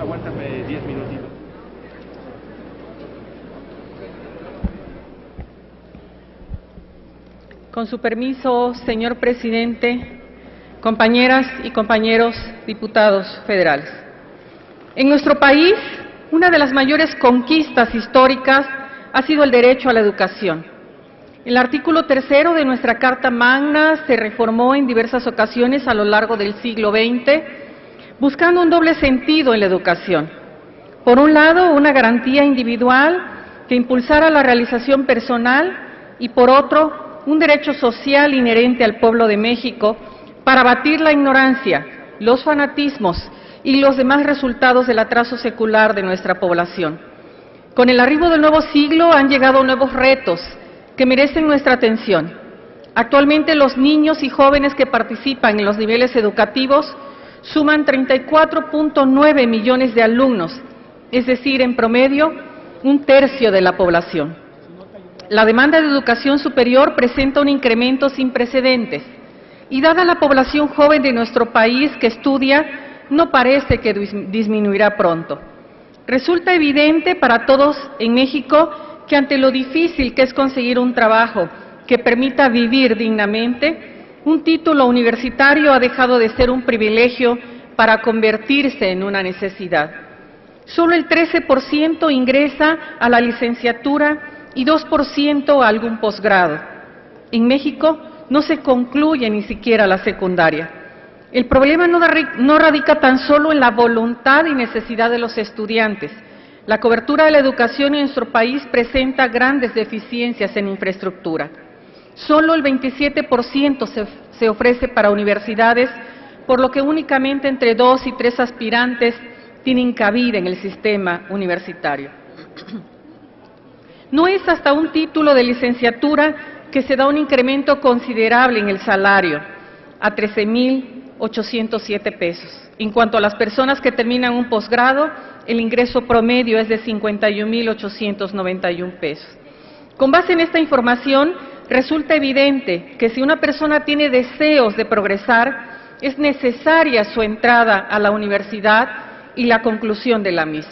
Aguántame 10 minutitos. Con su permiso, señor presidente, compañeras y compañeros diputados federales. En nuestro país, una de las mayores conquistas históricas ha sido el derecho a la educación. El artículo 3 de nuestra Carta Magna se reformó en diversas ocasiones a lo largo del siglo XX, buscando un doble sentido en la educación. Por un lado, una garantía individual que impulsara la realización personal y por otro, un derecho social inherente al pueblo de México para abatir la ignorancia, los fanatismos y los demás resultados del atraso secular de nuestra población. Con el arribo del nuevo siglo han llegado nuevos retos que merecen nuestra atención. Actualmente los niños y jóvenes que participan en los niveles educativos suman 34.9 millones de alumnos, es decir, en promedio, un tercio de la población. La demanda de educación superior presenta un incremento sin precedentes y dada la población joven de nuestro país que estudia, no parece que disminuirá pronto. Resulta evidente para todos en México que ante lo difícil que es conseguir un trabajo que permita vivir dignamente, un título universitario ha dejado de ser un privilegio para convertirse en una necesidad. Solo el 13% ingresa a la licenciatura y 2% a algún posgrado. En México no se concluye ni siquiera la secundaria. El problema no radica tan solo en la voluntad y necesidad de los estudiantes. La cobertura de la educación en nuestro país presenta grandes deficiencias en infraestructura. Solo el 27% se ofrece para universidades, por lo que únicamente entre 2 y 3 aspirantes tienen cabida en el sistema universitario. No es hasta un título de licenciatura que se da un incremento considerable en el salario, a 13,807 pesos. En cuanto a las personas que terminan un posgrado, el ingreso promedio es de 51,891 pesos. Con base en esta información, resulta evidente que si una persona tiene deseos de progresar, es necesaria su entrada a la universidad y la conclusión de la misma.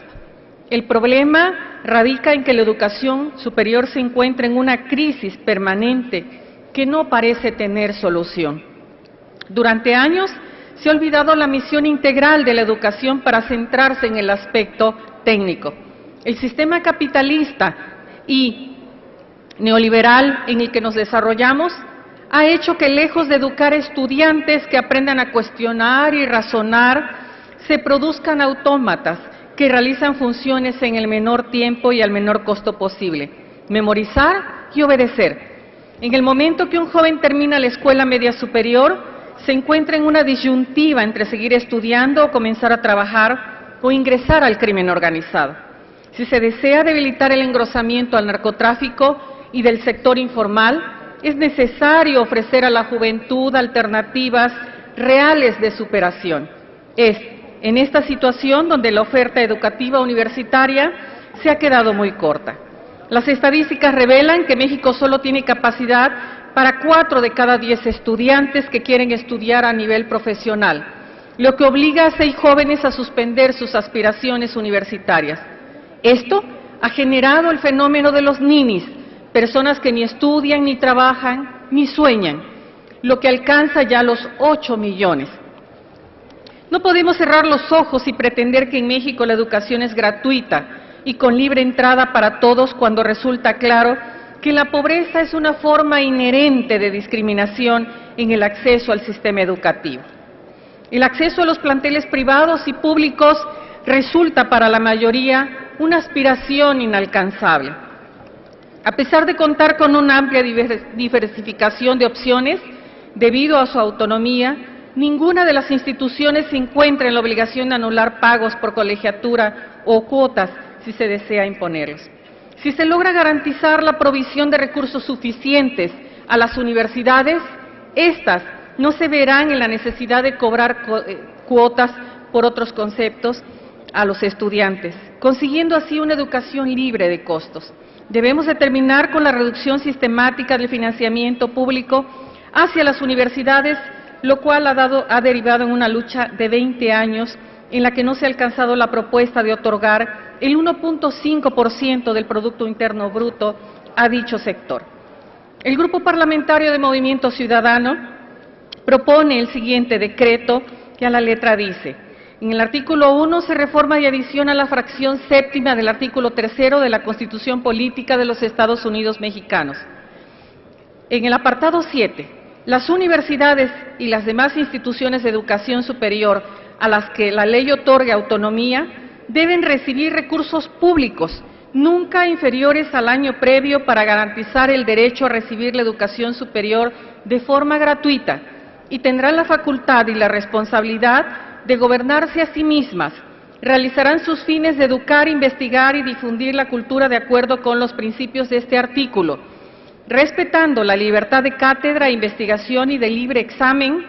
El problema radica en que la educación superior se encuentra en una crisis permanente que no parece tener solución. Durante años se ha olvidado la misión integral de la educación para centrarse en el aspecto técnico. El sistema capitalista y neoliberal en el que nos desarrollamos ha hecho que lejos de educar estudiantes que aprendan a cuestionar y razonar, se produzcan autómatas que realizan funciones en el menor tiempo y al menor costo posible, memorizar y obedecer. En el momento que un joven termina la escuela media superior, se encuentra en una disyuntiva entre seguir estudiando o comenzar a trabajar o ingresar al crimen organizado. Si se desea debilitar el engrosamiento al narcotráfico y del sector informal, es necesario ofrecer a la juventud alternativas reales de superación. Es en esta situación donde la oferta educativa universitaria se ha quedado muy corta. Las estadísticas revelan que México solo tiene capacidad para 4 de cada 10 estudiantes que quieren estudiar a nivel profesional, lo que obliga a 6 jóvenes a suspender sus aspiraciones universitarias. Esto ha generado el fenómeno de los ninis, personas que ni estudian, ni trabajan, ni sueñan, lo que alcanza ya los 8 millones. No podemos cerrar los ojos y pretender que en México la educación es gratuita y con libre entrada para todos cuando resulta claro que la pobreza es una forma inherente de discriminación en el acceso al sistema educativo. El acceso a los planteles privados y públicos resulta para la mayoría una aspiración inalcanzable. A pesar de contar con una amplia diversificación de opciones, debido a su autonomía, ninguna de las instituciones se encuentra en la obligación de anular pagos por colegiatura o cuotas si se desea imponerlos. Si se logra garantizar la provisión de recursos suficientes a las universidades, éstas no se verán en la necesidad de cobrar cuotas por otros conceptos a los estudiantes, consiguiendo así una educación libre de costos. Debemos de terminar con la reducción sistemática del financiamiento público hacia las universidades, lo cual ha derivado en una lucha de 20 años en la que no se ha alcanzado la propuesta de otorgar el 1.5% del Producto Interno Bruto a dicho sector. El Grupo Parlamentario de Movimiento Ciudadano propone el siguiente decreto, que a la letra dice: en el artículo 1 se reforma y adiciona la fracción séptima del artículo 3 de la Constitución Política de los Estados Unidos Mexicanos. En el apartado 7, las universidades y las demás instituciones de educación superior a las que la ley otorgue autonomía deben recibir recursos públicos nunca inferiores al año previo para garantizar el derecho a recibir la educación superior de forma gratuita, y tendrán la facultad y la responsabilidad de gobernarse a sí mismas. Realizarán sus fines de educar, investigar y difundir la cultura de acuerdo con los principios de este artículo, respetando la libertad de cátedra, investigación y de libre examen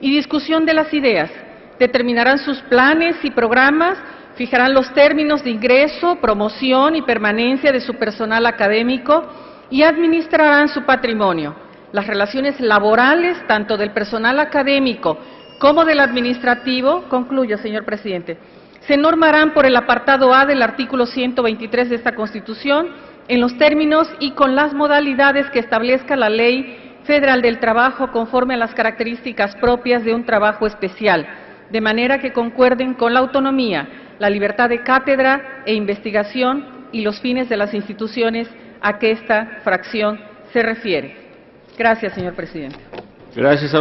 y discusión de las ideas. Determinarán sus planes y programas, fijarán los términos de ingreso, promoción y permanencia de su personal académico y administrarán su patrimonio. Las relaciones laborales, tanto del personal académico como del administrativo, concluyo, señor presidente, se normarán por el apartado A del artículo 123 de esta Constitución, en los términos y con las modalidades que establezca la Ley Federal del Trabajo conforme a las características propias de un trabajo especial, de manera que concuerden con la autonomía, la libertad de cátedra e investigación y los fines de las instituciones a que esta fracción se refiere. Gracias, señor presidente. Gracias a